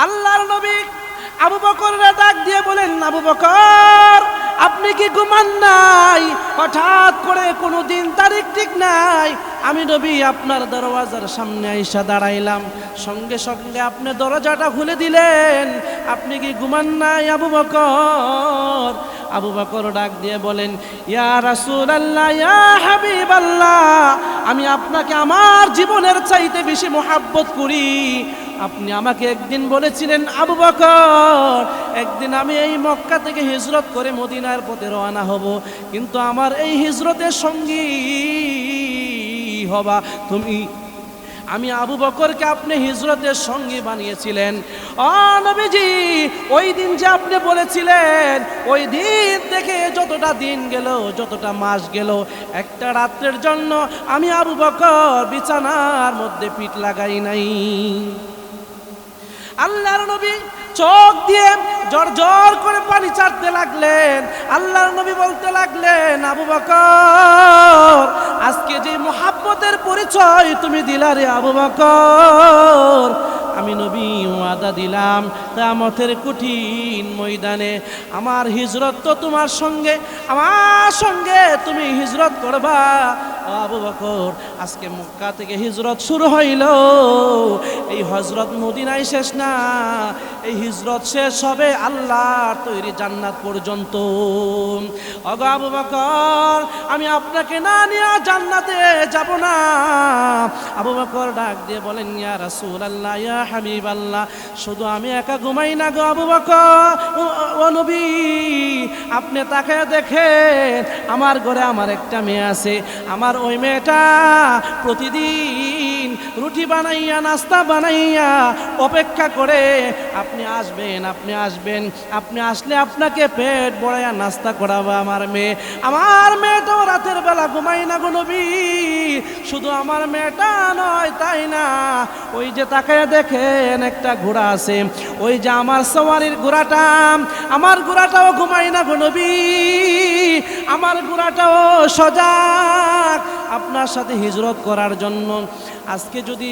আল্লাহর নবী আবু বকরের ডাক দিয়ে বলেন, আবু বকর আপনি কি ঘুমান নাই? হঠাৎ করে কোনো দিন তারিখ ঠিক নাই, আমি নবী আপনার দরওয়াজার সামনে আইসা দাঁড়াইলাম, সঙ্গে সঙ্গে আপনি দরজাটা খুলে দিলেন। আপনি কি ঘুমান নাই আবু বকর? আবু বকর ডাক দিয়ে বলেন, ইয়া রাসূলুল্লাহ, ইয়া হাবিবাল্লাহ, আমি আপনাকে আমার জীবনের চাইতে বেশি মোহাব্বত করি। আপনি আমাকে একদিন বলেছিলেন, আবু বকর একদিন আমি এই মক্কা থেকে হিজরত করে মদিনার পথে রওনা হব, কিন্তু আমার এই হিজরতের সঙ্গী হবা তুমি। আমি আবু বকরকে আপনি হিজরতের সঙ্গী বানিয়েছিলেন। ও নবীজি, ওই দিন যে আপনি বলেছিলেন, ওই দিন থেকে যতটা দিন গেল, যতটা মাস গেল, একটা রাত্রের জন্য আমি আবু বকর বিছানার মধ্যে পিঠ লাগাই নাই। আল্লাহর নবী চোখ দিয়ে জর করে পানি ছাড়তে লাগলেন। আল্লাহর নবী বলতে লাগলেন, আবু বকর আজকে যে মুহাব্বতের পরিচয় তুমি দিলা রে আবু বকর, আমি নবী ওয়াদা দিলাম কিয়ামতের কঠিন ময়দানে আমার হিজরত তো তোমার সঙ্গে, আমার সঙ্গে তুমি হিজরত করবা। আবু বকর আজকে মক্কা থেকে হিজরত শুরু হইল, এই হজরত মদিনায় শেষ না, এই হিজরত শেষ হবে আল্লাহর তৈরি জান্নাত পর্যন্ত। ওগো আবু বকর, আমি আপনাকে না নিয়ে জান্নাতে যাব না। আবু বকর ডাক দিয়ে বলেন, ইয়া রাসূলুল্লাহ, ইয়া হাবিবাল্লাহ, শুধু আমি একা ঘুমাই না গো আবু বকর, ও নবী আপনি তাকে দেখেন, আমার ঘরে আমার একটা মেয়ে আছে, আমার ওই মেয়েটা প্রতিদিন রুটি বানাইয়া নাস্তা বানাইয়া অপেক্ষা করে আপনি আসবেন, আপনি আসবেন, আপনি আসলে আপনাকে পেট ভরাইয়া নাস্তা করাবো আমার মেয়ে। আমার মেয়েটাও রাতের বেলা ঘুমাই না গো নবী, শুধু আমার মেয়েটা নয় তাই না, ওই যে তাকায় দেখেন একটা ঘোড়া আছে, ওই যে আমার সওয়ারির ঘোড়াটা, আমার ঘোড়াটাও ঘুমাই না গো নবী, আমার ঘোড়াটাও সজাগ আপনার সাথে হিজরত করার জন্য। আজকে যদি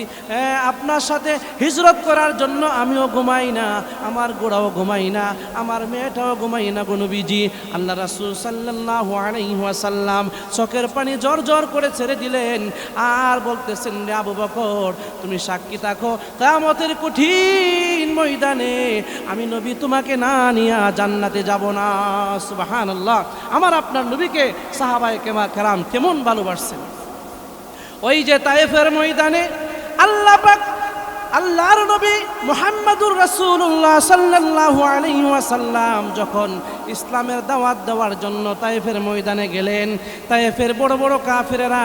আপনার সাথে হিজরত করার জন্য আমিও ঘুমাই না, আমার ঘোড়াও ঘুমাই না, আমার মেয়েটাও ঘুমাই না গো নবীজি। আল্লাহ রাসূল সাল্লাল্লাহু আলাইহি ওয়াসাল্লাম চোখের পানি জর করে ছেড়ে দিলেন আর বলতেছেন, রে আবু বকর তুমি সাক্ষী থাকো, কিয়ামতের কঠিন ময়দানে আমি নবী তোমাকে না নিয়ে জান্নাতে যাব না। সুবহানাল্লাহ। আমার আপনার নবীকে সাহাবায়ে কেরাম কেমন ভালোবাসছেন। ওই যে তায়েফের ময়দানে আল্লাহ পাক আল্লাহর নবী মুহাম্মদুর রাসূলুল্লাহ সাল্লাল্লাহু আলাইহি ওয়াসাল্লাম যখন ইসলামের দাওয়াত দেওয়ার জন্য তায়েফের ময়দানে গেলেন, তায়েফের বড় বড় কাফেরেরা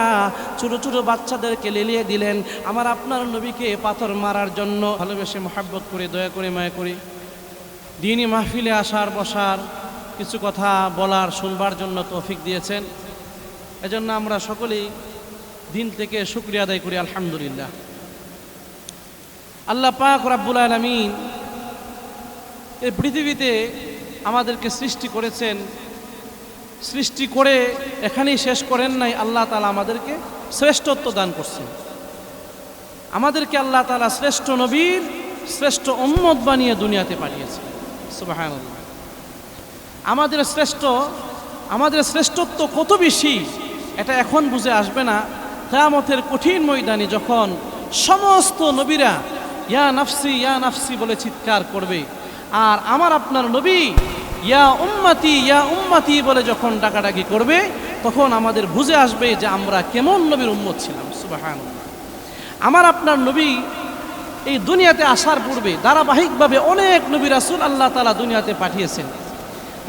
ছোট ছোট বাচ্চাদেরকে লেলিয়ে দিলেন আমার আপনার নবীকে পাথর মারার জন্য। ভালোবেসে মহব্বত করে, দয়া করে, মায়া করে দ্বীনি মাহফিলে আসার বসার, কিছু কথা বলার শুনবার জন্য তৌফিক দিয়েছেন। এজন্য আমরা সকলেই দিন থেকে শুকরিয়া আদায় করি আলহামদুলিল্লাহ। আল্লাহ পাক রব্বুল আলামিন এই পৃথিবীতে আমাদেরকে সৃষ্টি করেছেন, সৃষ্টি করে এখানেই শেষ করেন নাই, আল্লাহ তাআলা আমাদেরকে শ্রেষ্ঠত্ব দান করছেন। আমাদেরকে আল্লাহ তাআলা শ্রেষ্ঠ নবীর শ্রেষ্ঠ উম্মত বানিয়ে দুনিয়াতে পাঠিয়েছেন। সুবহানাল্লাহ। আমাদের শ্রেষ্ঠত্ব কত বেশি এটা এখন বুঝে আসবে না। কিয়ামতের কঠিন ময়দানে যখন সমস্ত নবীরা ইয়া নাফসি ইয়া নাফসি বলে চিৎকার করবে, আর আমার আপনার নবী ইয়া উম্মতি বলে যখন ডাকাডাকি করবে, তখন আমাদের বুঝে আসবে যে আমরা কেমন নবীর উম্মত ছিলাম। সুবহানাল্লাহ। আমার আপনার নবী এই দুনিয়াতে আসার পূর্বে ধারাবাহিকভাবে অনেক নবী রাসূল আল্লাহ তাআলা দুনিয়াতে পাঠিয়েছেন।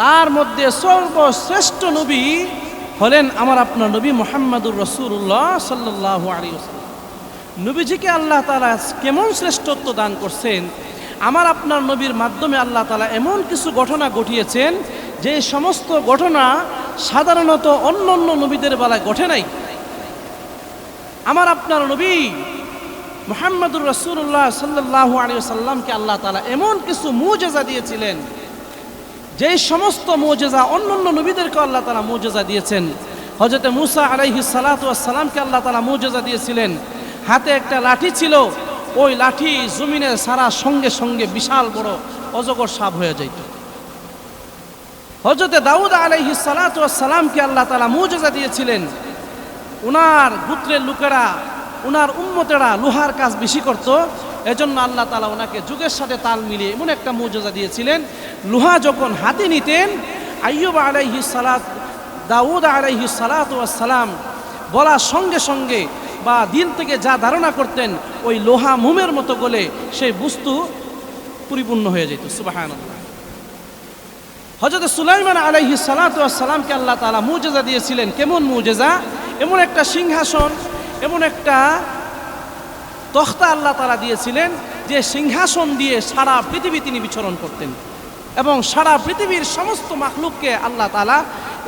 তার মধ্যে সর্বশ্রেষ্ঠ নবী হলেন আমার আপনার নবী মুহাম্মদুর রাসূলুল্লাহ সাল্লাল্লাহু আলাইহি ওয়াসাল্লাম। নবীজিকে আল্লাহ তাআলা কেমন শ্রেষ্ঠত্ব দান করছেন। আমার আপনার নবীর মাধ্যমে আল্লাহ তাআলা এমন কিছু ঘটনা ঘটিয়েছেন যে সমস্ত ঘটনা সাধারণত অন্য অন্য নবীদের বেলায় ঘটে নাই। আমার আপনার নবী মুহাম্মদুর রাসূলুল্লাহ সাল্লাল্লাহু আলাইহি ওয়াসাল্লামকে আল্লাহ তাআলা এমন কিছু মুজিজা দিয়েছিলেন যে সমস্ত মুজিজা অন্য অন্য নবীদেরকে আল্লাহ তাআলা মুজিজা দিয়েছেন। হযরত মূসা আলাইহিস সালাতু ওয়াস সালামকে আল্লাহ তাআলা মুজিজা দিয়েছিলেন, হাতে একটা লাঠি ছিল, ওই লাঠি জমিনে সারা সঙ্গে সঙ্গে বিশাল বড় অজগর সাপ হয়ে যাইত। হযরত দাউদ আলাইহিস সালাতু ওয়াস সালামকে আল্লাহ তাআলা মুজিজা দিয়েছিলেন। উনার গোত্রের লোকেরা, উনার উম্মতেরা লোহার কাজ বেশি করত, এজন্য আল্লাহ তাআলা ওনাকে যুগের সাথে তাল মিলিয়ে এমন একটা মুজিজা দিয়েছিলেন, লোহা যখন হাতে নিতেন আইয়ুব আলাইহিস সালাত, দাউদ আলাইহিস সালাতু ওয়াস সালাম বলার সঙ্গে সঙ্গে বা দিল থেকে যা ধারণা করতেন ওই লোহা মোমের মতো গলে সেই বস্তু পরিপূর্ণ হয়ে যেত। সুবহানাল্লাহ। হযরত সুলাইমান আলাইহিস সালাতু ওয়াস সালামকে আল্লাহ তাআলা মুজিজা দিয়েছিলেন। কেমন মুজিজা? এমন একটা সিংহাসন, এমন একটা তখতা আল্লাহ তাআলা দিয়েছিলেন যে সিংহাসন দিয়ে সারা পৃথিবী তিনি বিচরণ করতেন এবং সারা পৃথিবীর সমস্ত মাখলুককে আল্লাহ তাআলা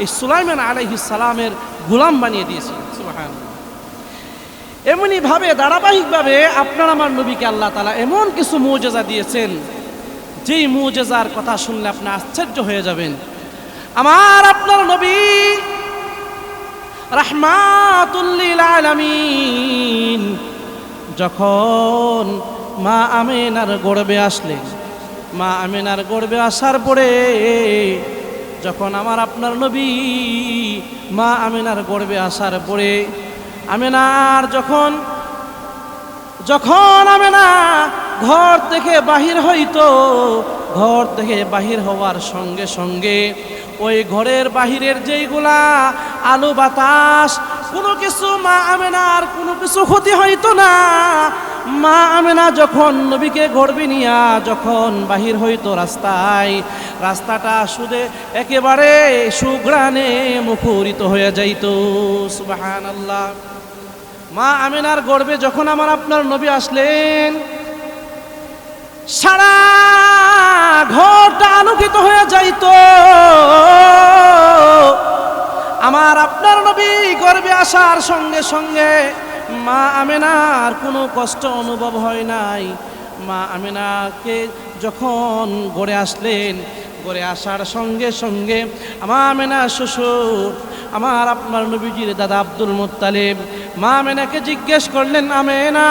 এই সুলাইমান আলাইহিস সালামের গোলাম বানিয়ে দিয়েছিলেন। সুবহানাল্লাহ। এমনি ভাবে ধারাবাহিকভাবে আপনার আমার নবীকে আল্লাহ তাআলা এমন কিছু মুজিজা দিয়েছেন, যেই মুজিজার কথা শুনলে আপনি আশ্চর্য হয়ে যাবেন। আমার আপনার নবী রাহমাতুল লিল আলামিন যখন মা আমিনার গর্ভে আসলেন, মা আমিনার গর্ভে আসার পরে যখন আমার আপনার নবী মা আমিনার গর্ভে আসার পরে আমিনার যখন আমিনা ঘর থেকে বাহির হইতো, ঘর থেকে বাহির হওয়ার সঙ্গে সঙ্গে ওই ঘরের বাহিরের যেইগুলা আলো বাতাস কোনো কিছু মা আমিনার কোনো কিছু ক্ষতি হইতো না। মা আমিনা যখন নবীকে গর্ভে নিয়া যখন বাহির হইতো রাস্তায়, রাস্তাটা শুধু একেবারে সুঘ্রাণে মুখরিত হয়ে যাইত। সুবহানাল্লাহ। মা আমিনার গর্ভে যখন আমার আপনার নবী আসলেন, সারা ঘরটা আলোকিত হয়ে যাইত। আমার আপনার নবী গর্ভে আসার সঙ্গে সঙ্গে মা আমিনার কোনো কষ্ট অনুভব হয় নাই। মা আমিনাকে যখন গড়ে আসলেন, গড়ে আসার সঙ্গে সঙ্গে আমার আমিনার শ্বশুর আমার আপনার নবীজির দাদা আব্দুল মুত্তালিব মা আমিনাকে জিজ্ঞেস করলেন, আমিনা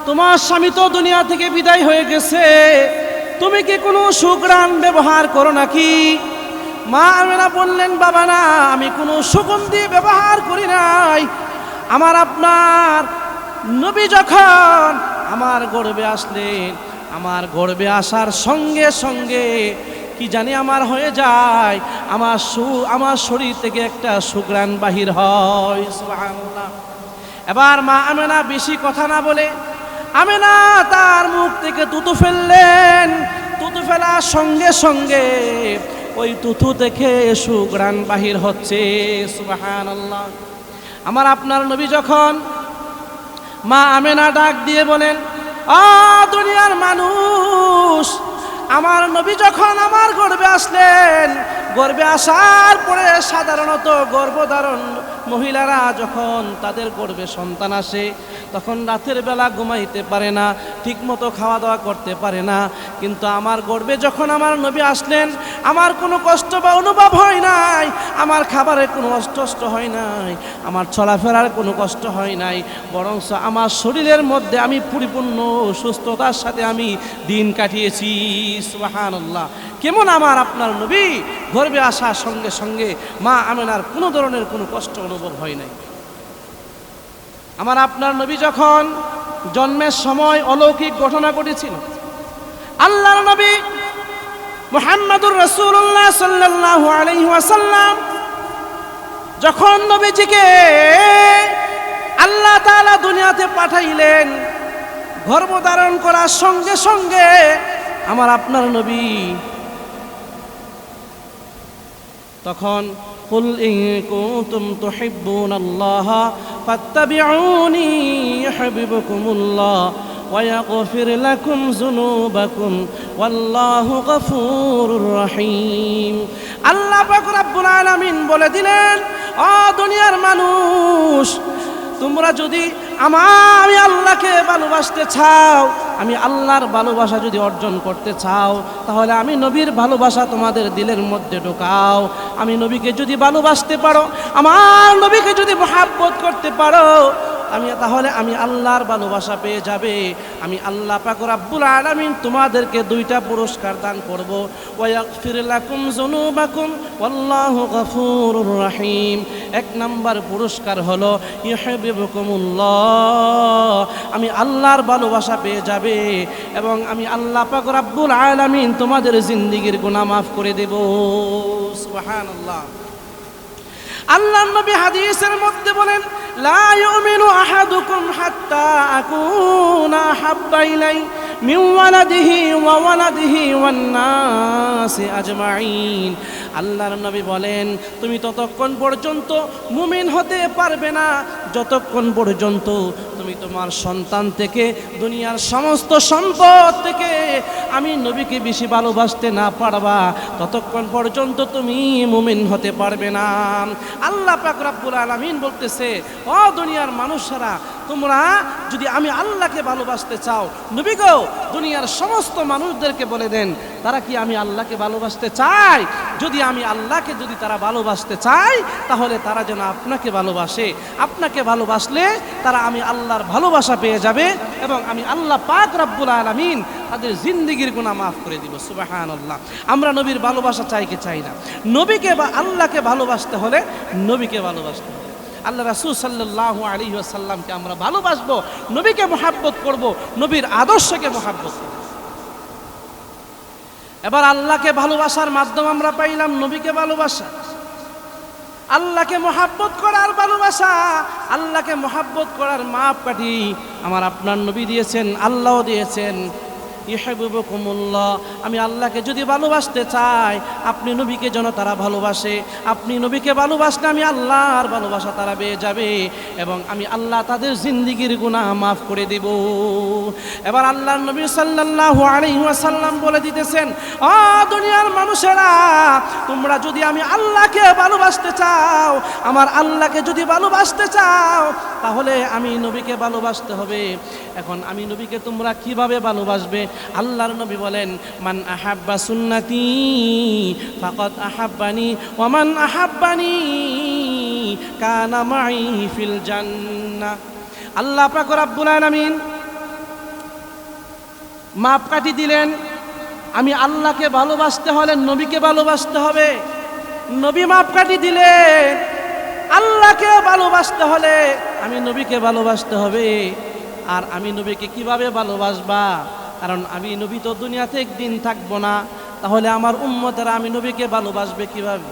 তোমার স্বামী তো দুনিয়া থেকে বিদায় হয়ে গেছে, তুমি কি কোনো সুঘ্রাণ ব্যবহার করো নাকি? মা আমিনা বললেন, বাবা না, আমি কোনো সুগন্ধি ব্যবহার করি নাই। আমার আপনার নবী যখন আমার গর্ভে আসলেন, আমার গর্ভে আসার সঙ্গে সঙ্গে কি জানি আমার হয়ে যায়, আমার শরীর থেকে একটা সুঘ্রাণ বাহির হয়। সুবহানাল্লাহ। এবার মা আমিনা বেশি কথা না বলে আমিনা তার মুখ থেকে তুতু ফেললেন। তুতু ফেলার সঙ্গে সঙ্গে ওই তুতু থেকে সুঘ্রাণ বাহির হচ্ছে। সুবহানাল্লাহ। আমার আপনার নবী যখন মা আমিনা ডাক দিয়ে বলেন, দুনিয়ার মানুষ, আমার নবী যখন আমার গর্ভে আসলেন, গর্ভে আসার পরে সাধারণত গর্ভধারণ মহিলারা যখন তাদের গর্ভে সন্তান আসে তখন রাতের বেলা ঘুমাইতে পারে না, ঠিকমতো খাওয়া দাওয়া করতে পারে না। কিন্তু আমার গর্ভে যখন আমার নবী আসলেন, আমার কোনো কষ্ট বা অনুভব হয় নাই, আমার খাবারের কোনো কষ্ট হয় নাই, আমার চলাফেরার কোনো কষ্ট হয় নাই, বরং আমার শরীরের মধ্যে আমি পরিপূর্ণ সুস্থতার সাথে আমি দিন কাটিয়েছি। সুবহানাল্লাহ। কেমন আমার আপনার নবী গর্ভে আসার সঙ্গে সঙ্গে মা আমিনার কোনো ধরনের কোনো কষ্ট অনুভব হয় নাই। আমার আপনার নবী যখন জন্মের সময় অলৌকিক ঘটনা ঘটেছিল। আল্লাহর নবী মুহাম্মদুর রাসূলুল্লাহ সাল্লাল্লাহু আলাইহি ওয়াসাল্লাম যখন নবীজিকে আল্লাহ তাআলা দুনিয়াতে পাঠাইলেন, গর্ভধারণ করার সঙ্গে সঙ্গে আমার আপনার নবী তখন কুল ইন কুনতুম তুহিব্বুনাল্লাহ ফাত্তাবিউনি ইউহিব্বুকুমুল্লাহ ওয়া ইয়াগফির লাকুম যুনুবাকুম ওয়াল্লাহু গফুরুর রহিম। আল্লাহ পাক রব্বুল আলামিন বলে দিলেন, ও দুনিয়ার মানুষ, তোমরা যদি আমি আল্লাহকে ভালোবাসতে চাও, আমি আল্লাহর ভালোবাসা যদি অর্জন করতে চাও, তাহলে আমি নবীর ভালোবাসা তোমাদের দিলের মধ্যে ঢোকাও। আমি নবীকে যদি ভালোবাসতে পারো, আমার নবীকে যদি মহব্বত করতে পারো, তাহলে আমি আল্লাহর ভালোবাসা পেয়ে যাবে। আমি আল্লাহ পাক রব্বুল আলামিন তোমাদেরকে দুইটা পুরস্কার দান করব। ওয়া ইয়াগফির লাকুম যুনুবাকুম ওয়াল্লাহু গফুরুর রহিম। এক নাম্বার পুরস্কার হলো ইউহিব্বুকুমুল্লাহ, আমি আল্লাহর ভালোবাসা পেয়ে যাবে এবং আমি আল্লাহ পাক রব্বুল আলামিন তোমাদের জিন্দেগীর গুনাহ মাফ করে দেব। সুবহানাল্লাহ। আল্লাহর নবী হাদিসের মধ্যে বলেন, লা ইউমিনু আহাদুকুম হাত্তা আকুনা আহাব্বা ইলাইহি মিন ওয়ালাদিহি ওয়া ওয়ালাদিহি ওয়ান নাসি আজমাইন। আল্লাহর নবী বলেন, তুমি ততক্ষণ পর্যন্ত মুমিন হতে পারবে না যতক্ষণ পর্যন্ত তুমি তোমার সন্তান থেকে, দুনিয়ার সমস্ত সম্পদ থেকে আমি নবীকে বেশি ভালোবাসতে না পারবা, ততক্ষণ পর্যন্ত তুমি মুমিন হতে পারবে না। আল্লাহ পাক রব্বুল আলামিন বলতেছে, ও দুনিয়ার মানুষেরা, তোমরা যদি আমি আল্লাহকে ভালোবাসতে চাও, নবীগো দুনিয়ার সমস্ত মানুষদেরকে বলে দেন, তারা কি আমি আল্লাহকে ভালোবাসতে চায়? যদি আমি আল্লাহকে যদি তারা ভালোবাসতে চায়, তাহলে তারা যেন আপনাকে ভালোবাসে। আপনাকে ভালোবাসলে তারা আমি আল্লাহর ভালোবাসা পেয়ে যাবে এবং আমি আল্লাহ পাক রব্বুল আলামিন তাদের জিন্দেগীর গুনাহ মাফ করে দিব। সুবহানাল্লাহ। আমরা নবীর ভালোবাসা চাই কি চাই না? নবীকে বা আল্লাহকে ভালোবাসতে হলে নবীকে ভালোবাসতে হবে। আল্লাহ রাসূল সাল্লাল্লাহু আলাইহি ওয়াসাল্লামকে আমরা ভালোবাসবো, নবীকে মহব্বত করব, নবীর আদর্শকে মহব্বত করব। এবার আল্লাহকে ভালোবাসার মাধ্যম আমরা পাইলাম নবীকে ভালোবাসা। আল্লাহকে মহব্বত করার ভালোবাসা, আল্লাহকে মহব্বত করার মাপকাঠি আমার আপনার নবী দিয়েছেন, আল্লাহও দিয়েছেন। ইউহিব্বুকুমুল্লাহ, আমি আল্লাহকে যদি ভালোবাসতে চাই, আপনি নবীকে যেন তারা ভালোবাসে। আপনি নবীকে ভালোবাসলে আমি আল্লাহর ভালোবাসা তারা পেয়ে যাবে এবং আমি আল্লাহ তাদের জিন্দেগীর গুনাহ মাফ করে দেব। এবার আল্লাহর নবী সাল্লাল্লাহু আলাইহি ওয়াসাল্লাম বলে দিতেছেন, ও দুনিয়ার মানুষেরা, তোমরা যদি আমি আল্লাহকে ভালোবাসতে চাও, আমার আল্লাহকে যদি ভালোবাসতে চাও, তাহলে আমি নবীকে ভালোবাসতে হবে। এখন আমি নবীকে তোমরা কিভাবে ভালোবাসবে? আল্লাহর নবী বলেন, মান আহাব্বা সুন্নতি ফাকাদ আহাব্বানি ওয়া মান আহাব্বানি কানা মাই ফিল জান্নাহ। আল্লাহ পাক রব্বুল আলামিন মাপকাঠি দিলেন, আমি আল্লাহকে ভালোবাসতে হলে নবীকে ভালোবাসতে হবে। নবী মাপকাঠি দিলেন, আল্লাহকে ভালোবাসতে হলে আমি নবীকে ভালোবাসতে হবে। আর আমি নবীকে কিভাবে ভালোবাসবা? কারণ আমি নবী তো দুনিয়াতে একদিন থাকবো না, তাহলে আমার উম্মতেরা আমি নবীকে ভালোবাসবে কিভাবে?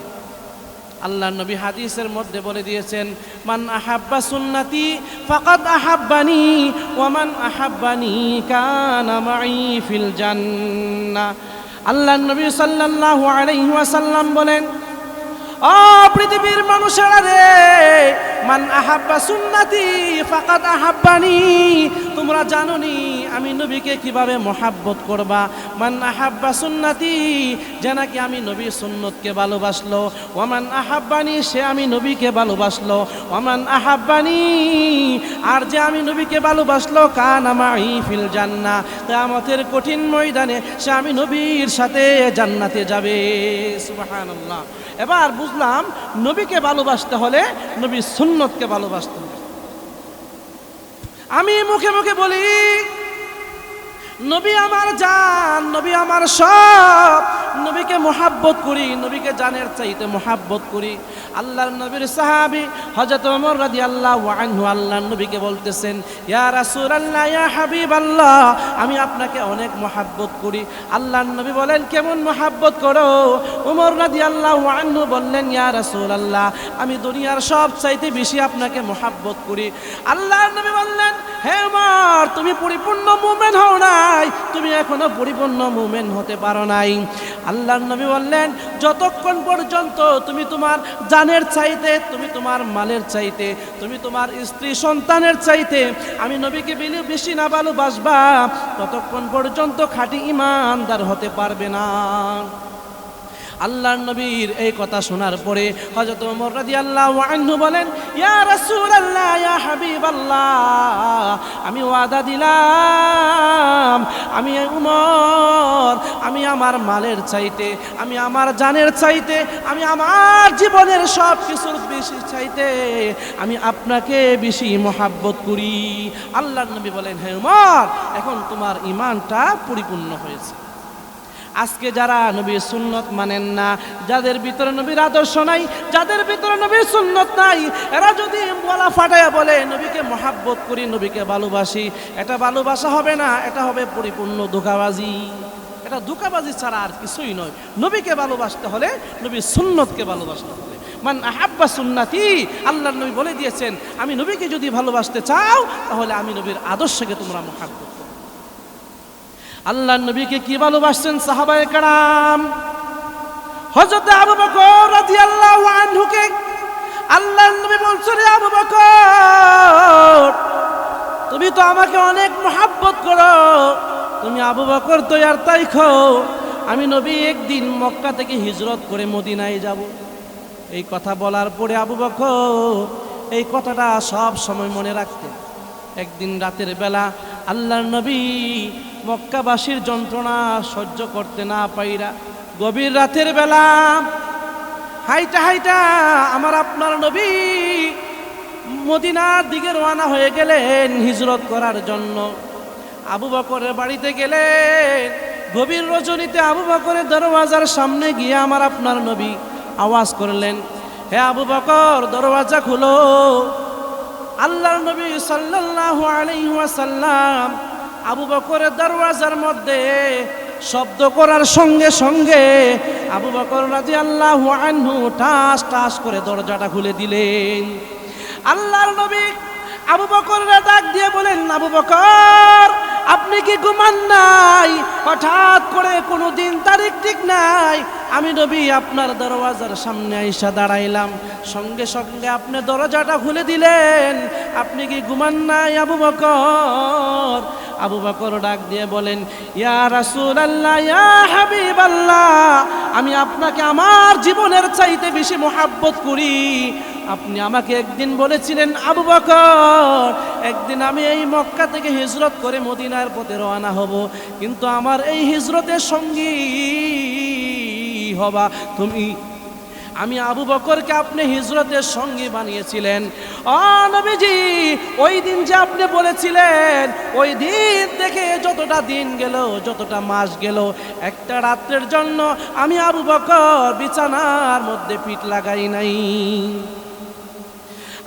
আল্লাহর নবী হাদিসের মধ্যে বলে দিয়েছেন, মান আহাব্বা সুন্নতি ফাকাদ আহাব্বানি ওয়া মান আহাব্বানি কানা মাই ফিল জান্নাহ। আল্লাহর নবী সাল্লাল্লাহু আলাইহি ওয়াসাল্লাম বলেন, ও পৃথিবীর মানুষেরা রে, মান আহাব্বা সুন্নতি ফাকাদ আহাব্বানি, তোমরা জানো নি আমি নবীকে কিভাবে মহাব্বত করবা? মান আহাব্বা সুন্নতি, যে নাকি আমি নবীর সুন্নতকে ভালোবাসলো, ওয়ামান আহাব্বানি, সে আমি নবীকে ভালোবাসলো, ওয়ামান আহাব্বানি, আর যে আমি নবীকে ভালোবাসলো, কানা মাই ফিল জান্নাহ, কিয়ামতের কঠিন ময়দানে সে আমি নবীর সাথে জান্নাতে যাবে। সুবহানাল্লাহ। এবার বুঝলাম নবীকে ভালোবাসতে হলে নবীর সুন্নতকে ভালোবাসতে হবে। আমি মুখে মুখে বলি নবী আমার জান, নবী আমার সব, নবীকে মহাব্বত করি, নবীকে জানের চাইতে মহাব্বত করি। আল্লাহর নবীর সাহাবী হযরত ওমর রাদিয়াল্লাহু আনহু আল্লাহর নবীকে বলতেছেন, ইয়া রাসূলুল্লাহ, ইয়া হাবিবাল্লাহ, আমি আপনাকে অনেক মহাব্বত করি। আল্লাহর নবী বলেন, কেমন মহাব্বত করো? ওমর রাদিয়াল্লাহু আনহু বললেন, ইয়া রাসূলুল্লাহ, আমি দুনিয়ার সব চাইতে বেশি আপনাকে মহাব্বত করি। আল্লাহর নবী বললেন, হে ওমর, তুমি পরিপূর্ণ মুমিন হও নাই, তুমি এখনো পরিপূর্ণ মুমিন হতে পারো নাই। আল্লাহর নবী বললেন, যতক্ষণ পর্যন্ত তুমি তোমার জানের চাইতে, তুমি তোমার মালের চাইতে, তুমি তোমার স্ত্রী সন্তানের চাইতে আমি নবীকে বেশি না ভালোবাসবা, ততক্ষণ পর্যন্ত খাঁটি ঈমানদার হতে পারবে না। আল্লাহর নবীর এই কথা শোনার পরে হযরত ওমর রাদিয়াল্লাহু আনহু বলেন, ইয়া রাসূলুল্লাহ, ইয়া হাবিবাল্লাহ, আমি ওয়াদা দিলাম, আমি ওমর, আমি আমার মালের চাইতে, আমি আমার জানের চাইতে, আমি আমার জীবনের সব কিছুর বেশি চাইতে আমি আপনাকে বেশি মহাব্বত করি। আল্লাহর নবী বলেন, হে উমর, এখন তোমার ঈমানটা পরিপূর্ণ হয়েছে। আজকে যারা নবীর সুন্নত মানেন না, যাদের ভিতরে নবীর আদর্শ নাই, যাদের ভিতরে নবীর সুন্নত নাই, এরা যদি বলা ফাটায়া বলে নবীকে মহাব্বত করি, নবীকে ভালোবাসি, এটা ভালোবাসা হবে না, এটা হবে পরিপূর্ণ ধোঁকাবাজি। এটা ধোঁকাবাজি ছাড়া আর কিছুই নয়। নবীকে ভালোবাসতে হলে নবীর সুন্নতকে ভালোবাসতে হবে। মান আহাব্বা সুন্নাতি, আল্লাহর নবী বলে দিয়েছেন, আমি নবীকে যদি ভালোবাসতে চাও তাহলে আমি নবীর আদর্শকে তোমরা মহাব্বত করো। আল্লাহর নবীকে কি ভালোবাসছেন সাহাবায়ে কেরাম? হযরত আবু বকর রাদিয়াল্লাহু আনহুকে আল্লাহর নবী বলছেন, আবু বকর, তুমি তো আমাকে অনেক মহাব্বত করো, তুমি আবু বকর তো আর তাই খাও, আমি নবী একদিন মক্কা থেকে হিজরত করে মদিনায় যাব। এই কথা বলার পরে আবু বকর এই কথাটা সব সময় মনে রাখতেন। একদিন রাতের বেলা আল্লাহর নবী মক্কাবাসীর যন্ত্রণা সহ্য করতে না পাইরা গভীর রাতের বেলা হাইটা হাইটা আমার আপনার নবী মদিনার দিকে রওনা হয়ে গেলেন হিজরত করার জন্য। আবু বকরের বাড়িতে গেলেন। গভীর রজনীতে আবু বকরের দরওয়াজার সামনে গিয়ে আমার আপনার নবী আওয়াজ করলেন, হে আবু বকর, দরওয়াজা খুলো। আল্লাহর নবী সাল্লাল্লাহু আলাইহি ওয়াসাল্লাম আবু বকরের দরওয়াজার মধ্যে শব্দ করার সঙ্গে সঙ্গে আবু বকর রাদিয়াল্লাহু আনহু টাস টাস করে দরজাটা খুলে দিলেন। আল্লাহর নবী আবু বকরকে ডাক দিয়ে বলেন, আবু বকর, আপনি কি ঘুমান নাই? হঠাৎ করে কোনো দিন তারিখ ঠিক নাই, আমি নবী আপনার দরওয়াজার সামনে আইসা দাঁড়াইলাম, সঙ্গে সঙ্গে আপনি দরজাটা খুলে দিলেন, আপনি কি ঘুমান নাই আবু বকর? আবু বকর ডাক দিয়ে বলেন, ইয়া রাসূলুল্লাহ, ইয়া হাবিবাল্লাহ, আমি আপনাকে আমার জীবনের চাইতে বেশি মহাব্বত করি। আপনি আমাকে একদিন বলেছিলেন, আবু বকর, একদিন আমি এই মক্কা থেকে হিজরত করে মদিনার পথে রওনা হব, কিন্তু আমার এই হিজরতের সঙ্গী হবা তুমি। আমি আবু বকরকে আপনি হিজরতের সঙ্গী বানিয়েছিলেন। ও নবীজি, ওই দিন যে আপনি বলেছিলেন, ওই দিন থেকে যতটা দিন গেল, যতটা মাস গেল, একটা রাত্রের জন্য আমি আবু বকর বিছানার মধ্যে পিঠ লাগাই নাই।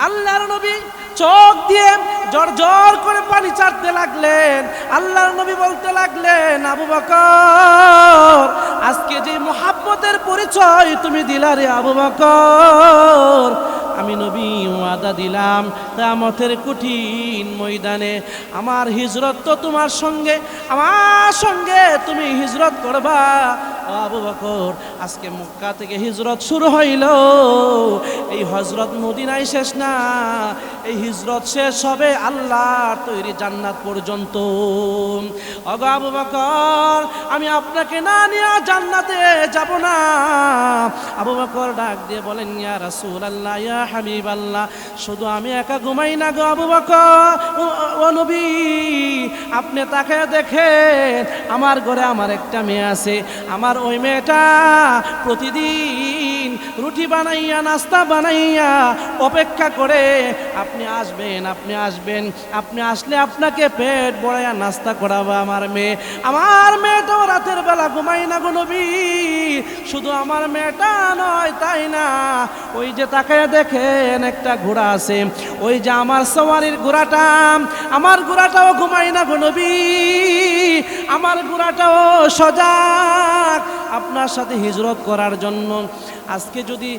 আল্লাহর নবী চোখ দিয়ে জর জর করে পানি ছাড়তে লাগলেন। আল্লাহর নবী বলতে লাগলেন, আবু বকর, আজকে যে মুহাব্বতের পরিচয় তুমি দিলা রে আবু বকর, আমি নবী ওয়াদা দিলাম কিয়ামতের কঠিন ময়দানে আমার হিজরত তো তোমার সঙ্গে, আমার সঙ্গে তুমি হিজরত করবা। আবু বকর, আজকে মক্কা থেকে হিজরত শুরু হইল, এই হজরত মদিনায় শেষ না, এই হিজরত শেষ হবে আল্লাহর তৈরি জান্নাত পর্যন্ত। ওগো আবু বকর, আমি আপনাকে না নিয়ে জান্নাতে যাব না। আবু বকর ডাক দিয়ে বলেন, ইয়া রাসূলুল্লাহ, ইয়া হাবিবাল্লাহ, শুধু আমি একা ঘুমাই না গো আবু বকর, ও নবী, আপনি তাকায় দেখেন, আমার ঘরে আমার একটা মেয়ে আছে, আমার ওই মেয়েটা প্রতিদিন রুটি বানাইয়া নাস্তা বানাইয়া অপেক্ষা করে আপনি আসবেন, আপনি আসবেন, আপনি আসলে আপনাকে পেট ভরাইয়া নাস্তা করাবো আমার মেয়ে। আমার মেয়েটাও রাতের বেলা ঘুমাই না গো নবী, শুধু আমার মেয়েটা নয় তাই না, ওই যে তাকায় দেখেন একটা ঘোড়া আছে, ওই যে আমার সওয়ারির ঘোড়াটা, আমার ঘোড়াটাও ঘুমাই না গো নবী, আমার ঘোড়াটাও সজাগ আপনার সাথে হিজরত করার জন্য। আজকে যদি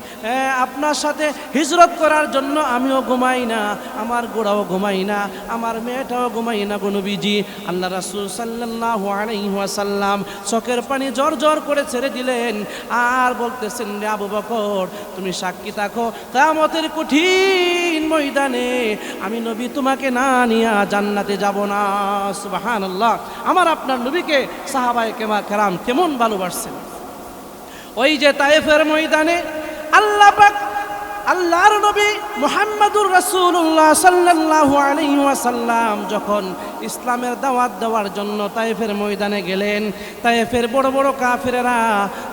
আপনার সাথে হিজরত করার জন্য আমিও ঘুমাই না, আমার ঘোড়াও ঘুমাই না, আমার মেয়েটাও ঘুমাই না গো নবীজি। আল্লাহ রাসূল সাল্লাল্লাহু আলাইহি ওয়াসাল্লাম চোখের পানি জর জর করে ছেড়ে দিলেন আর বলতেছেন, রে আবু বকর, তুমি সাক্ষী থাকো, কিয়ামতের কঠিন ময়দানে আমি নবী তোমাকে না নিয়া জান্নাতে যাব না। সুবহানাল্লাহ। আমার আপনার নবীকে সাহাবায়ে কেরাম কেমন ভালোবাসছেন। ওই যে তায়েফের ময়দানে আল্লাহ পাক আল্লাহর নবী মুহাম্মদুর রাসূলুল্লাহ সাল্লাল্লাহু আলাইহি ওয়াসাল্লাম যখন ইসলামের দাওয়াত দেওয়ার জন্য তায়েফের ময়দানে গেলেন, তায়েফের বড় বড় কাফেরেরা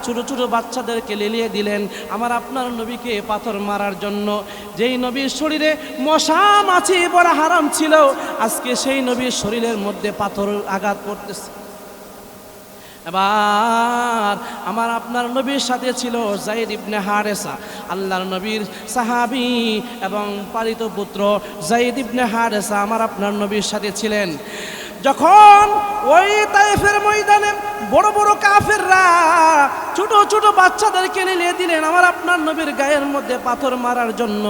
ছোট ছোট বাচ্চাদেরকে লেলিয়ে দিলেন আমার আপনার নবীকে পাথর মারার জন্য। যেই নবীর শরীরে মশা মাছি বড় হারাম ছিল, আজকে সেই নবীর শরীরের মধ্যে পাথর আঘাত করতেছে। এবার আমার আপনার নবীর সাথে ছিল যায়েদ ইবনে হারেসা, আল্লাহর নবীর সাহাবী এবং পালিত পুত্র যায়েদ ইবনে হারেসা আমার আপনার নবীর সাথে ছিলেন। যখন ওই তায়েফের ময়দানে বড় বড় কাফেররা ছোট ছোট বাচ্চাদেরকে নিয়ে দিলেন আমার আপনার নবীর গায়ের মধ্যে পাথর মারার জন্য,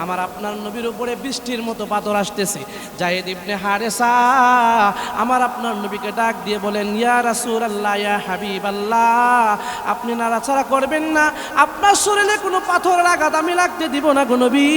আমার আপনার নবীর উপরে বৃষ্টির মতো পাথর আসতেছে। যায়েদ ইবনে হারেসা আমার আপনার নবীকে ডাক দিয়ে বলেন, ইয়া রাসূলুল্লাহ, ইয়া হাবিবাল্লাহ, আপনি নাড়াচাড়া করবেন না, আপনার শরীরে কোনো পাথরের আঘাত আমি লাগতে দিব না গো নবী।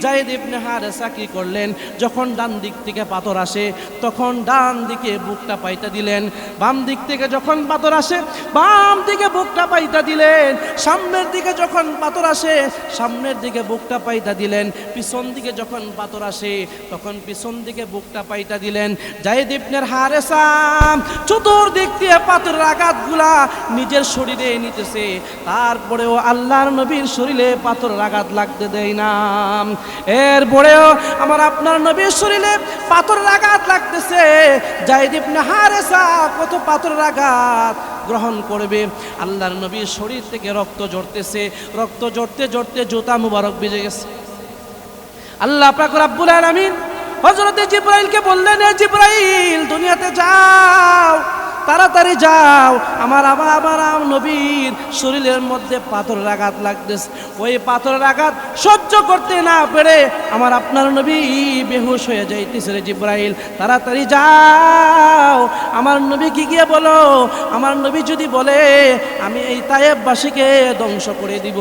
যায়েদ ইবনে হারেসা কি করলেন, যখন ডান দিক থেকে পাথর আসে তখন ডান দিকে বুকটা পাইতা দিলেন, বাম দিক থেকে যখন পাথর আসে বাম দিকে বুকটা পাইতা দিলেন, সামনের দিকে যখন পাথর আসে সামনের দিকে বুকটা পাইতা দিলেন, পিছন দিকে যখন পাথর আসে তখন পিছন দিকে বুকটা পাইতা দিলেন। যায়েদ ইবনে হারেসা চতুর্দিক দিয়ে পাথরের আঘাতগুলা নিজের শরীরে নিতেছে, তারপরেও আল্লাহর নবীর শরীরে পাথরের আঘাত লাগতে দেয় না। এরপরেও আমার আপনার নবীর শরীরে পাথরের আঘাত লাগতেছে। যায়েদ ইবনে হারেসা কত পাথরের আঘাত গ্রহণ করবে, আল্লাহর নবীর শরীর থেকে রক্ত ঝরতেছে, রক্ত ঝরতে ঝরতে জুতা মুবারক ভিজে গেছে। আল্লাহ পাক রব্বুল আলামিন হযরত জিবরাইলকে বললেন, এ জিবরাইল দুনিয়াতে যাও, তাড়াতাড়ি যাও, আমার নবীর শরীরের মধ্যে পাথরের আঘাত লাগতেছে। ওই পাথরের আঘাত সহ্য করতে না পেরে আমার আপনার নবী বেহুশ হয়ে যাইতেছে। রে জিবরাইল, তাড়াতাড়ি যাও, আমার নবী কি গিয়ে বলো, আমার নবী যদি বলে আমি এই তায়েফবাসীকে ধ্বংস করে দিব।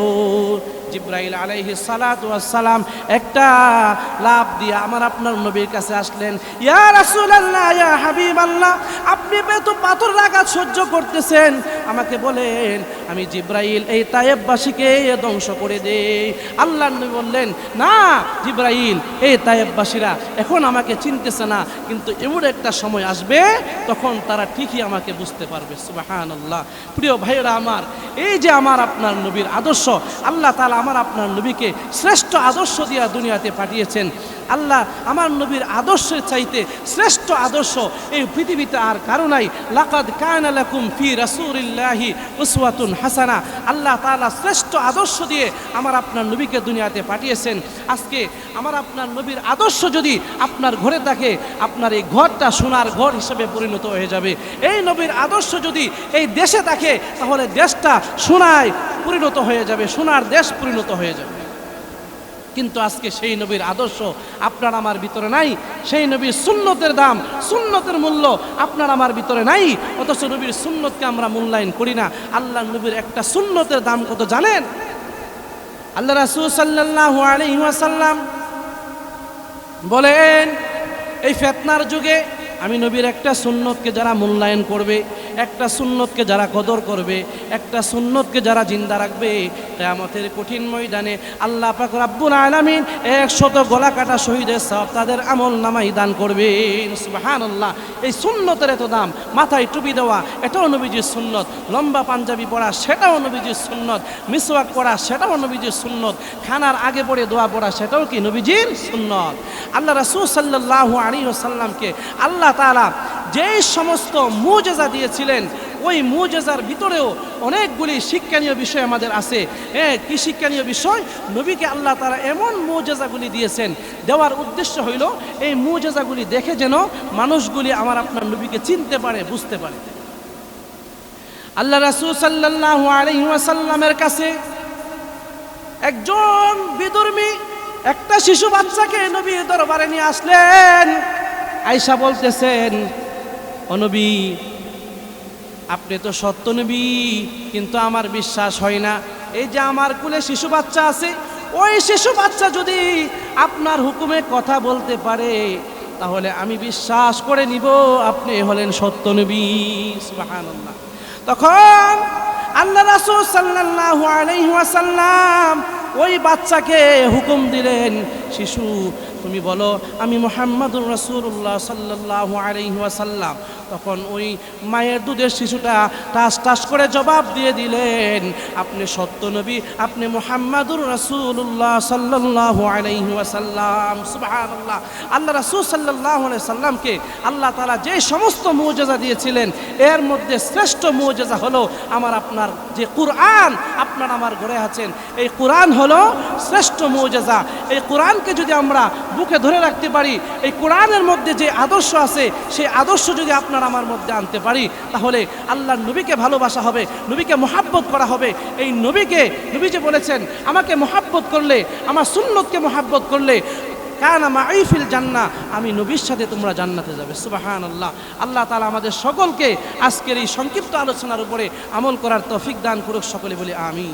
জিবরাইল আলাইহিস সালাতু ওয়াস সালাম একটা লাফ দিয়ে আমার আপনার নবীর কাছে আসলেন। ইয়া রাসূলুল্লাহ, ইয়া হাবিবাল্লাহ, আপনি এত পাথরের আঘাত সহ্য করতেছেন, আমাকে বলেন আমি জিবরাইল এই তায়েফবাসীকে ধ্বংস করে দেই। আল্লাহর নবী বললেন, না জিবরাইল, এই তায়েফবাসীরা এখন আমাকে চিনতেছে না, কিন্তু এমন একটা সময় আসবে তখন তারা ঠিকই আমাকে বুঝতে পারবে। সুবহানাল্লাহ। প্রিয় ভাইরা আমার, এই যে আমার আপনার নবীর আদর্শ, আল্লাহ তাআলা আমার আপনার নবীকে শ্রেষ্ঠ আদর্শ দিয়া দুনিয়াতে পাঠিয়েছেন। আল্লাহ আমার নবীর আদর্শের চাইতে শ্রেষ্ঠ আদর্শ এই পৃথিবীতে আর কারো নাই। লাকাদ কানা লাকুম ফি রাসূলিল্লাহি উসওয়াতুন হাসানা। আল্লাহ তাআলা শ্রেষ্ঠ আদর্শ দিয়ে আমার আপনার নবীকে দুনিয়াতে পাঠিয়েছেন। আজকে আমার আপনার নবীর আদর্শ যদি আপনার ঘরে থাকে, আপনার এই ঘরটা সোনার ঘর হিসেবে পরিণত হয়ে যাবে। এই নবীর আদর্শ যদি এই দেশে থাকে, তাহলে দেশটা সোনায় পরিণত হয়ে যাবে, সোনার দেশ পরিণত হয়ে যাবে। কিন্তু আজকে সেই নবীর আদর্শ আপনার আমার ভিতরে নাই, সেই নবীর সুন্নতের দাম, সুন্নতের মূল্য আপনার আমার ভিতরে নাই, অথচ নবীর সুন্নতকে আমরা মূল্যায়ন করি না। আল্লাহ নবীর একটা সুন্নতের দাম কত জানেন? আল্লাহ রাসূল সাল্লাল্লাহু আলাইহি ওয়াসাল্লাম বলেন, এই ফিতনার যুগে আমি নবীর একটা সুন্নতকে যারা মূল্যায়ন করবে, একটা সুন্নতকে যারা কদর করবে, একটা সুন্নতকে যারা জিন্দা রাখবে, কিয়ামতের কঠিন ময়দানে আল্লাহ পাক রব্বুল আলামিন 100 গলা কাটা শহীদের সওয়াব তাদের আমল নামায় দান করবেন। সুবহানাল্লাহ। এই সুন্নতের এত দাম। মাথায় টুপি দেওয়া এটাও নবীজির সুন্নত, লম্বা পাঞ্জাবি পরা সেটাও নবীজির সুন্নত, মিসওয়াক পরা সেটাও নবীজির সুন্নত, খানার আগে পড়ে দোয়া পড়া সেটাও কি নবীজির সুন্নত। আল্লাহ রাসূল সাল্লাল্লাহু আলাইহি ওয়াসাল্লামকে আল্লাহ তাআলা যেই সমস্ত মুজিজা দিয়েছিলেন, ওই মুজিজার ভিতরেও অনেকগুলি শিক্ষণীয় বিষয় আমাদের আছে। কি শিক্ষণীয় বিষয়? নবীকে আল্লাহ তাআলা এমন মুজিজাগুলি দিয়েছেন, দেওয়ার উদ্দেশ্য হইল এই মুজিজাগুলি দেখে যেন মানুষগুলি আমার আপনার নবীকে চিনতে পারে, বুঝতে পারে। আল্লাহ রাসূল সাল্লাল্লাহু আলাইহি ওয়াসাল্লামের কাছে একজন বিধর্মী একটা শিশু বাচ্চাকে নবীর দরবারে নিয়ে আসলেন। আয়েশা বলতেছেন, ও নবী, আপনি তো সত্য নবী, কিন্তু আমার বিশ্বাস হয় না। এই যে আমার কোলে শিশু বাচ্চা আছে, ওই শিশু বাচ্চা যদি আপনার হুকুমে কথা বলতে পারে, তাহলে আমি বিশ্বাস করে নিব আপনি হলেন সত্য নবী। সুবহানাল্লাহ। তখন আল্লাহ রাসূল সাল্লাল্লাহু আলাইহি ওয়াসাল্লাম ওই বাচ্চাকে হুকুম দিলেন, শিশু তুমি বলো আমি মুহাম্মাদুর রাসূলুল্লাহ সাল্লাল্লাহু আলাইহি ওয়াসাল্লাম। তখন ওই মায়ের দুধের শিশুটা টাস টাস করে জবাব দিয়ে দিলেন, আপনি সত্য নবী, আপনি মুহাম্মাদুর রাসূলুল্লাহ সাল্লাল্লাহু আলাইহি ওয়াসাল্লাম। সুবহানাল্লাহ। আল্লাহ রাসূল সাল্লাল্লাহু আলাইহি সাল্লামকে আল্লাহ তাআলা যে সমস্ত মুজিজা দিয়েছিলেন, এর মধ্যে শ্রেষ্ঠ মুজিজা হলো আমার আপনার যে কুরআন আপনার আমার ঘরে আছেন, এই কুরআন হলো শ্রেষ্ঠ মুজিজা। এই কুরআনকে যদি আমরা বুকে ধরে রাখতে পারি, এই কোরআনের মধ্যে যে আদর্শ আছে সেই আদর্শ যদি আপনার আমার মধ্যে আনতে পারি, তাহলে আল্লাহর নবীকে ভালোবাসা হবে, নবীকে মহাব্বত করা হবে। এই নবী যে বলেছেন আমাকে মহাব্বত করলে, আমার সুন্নতকে মহাব্বত করলে কানা মাই ফিল জান্নাহ, আমি নবীর সাথে তোমরা জান্নাতে যাবে। সুবহানাল্লাহ। আল্লাহ তাআলা আমাদের সকলকে আজকের এই সংক্ষিপ্ত আলোচনার উপরে আমল করার তৌফিক দান করুক, সকলে বলি আমিন।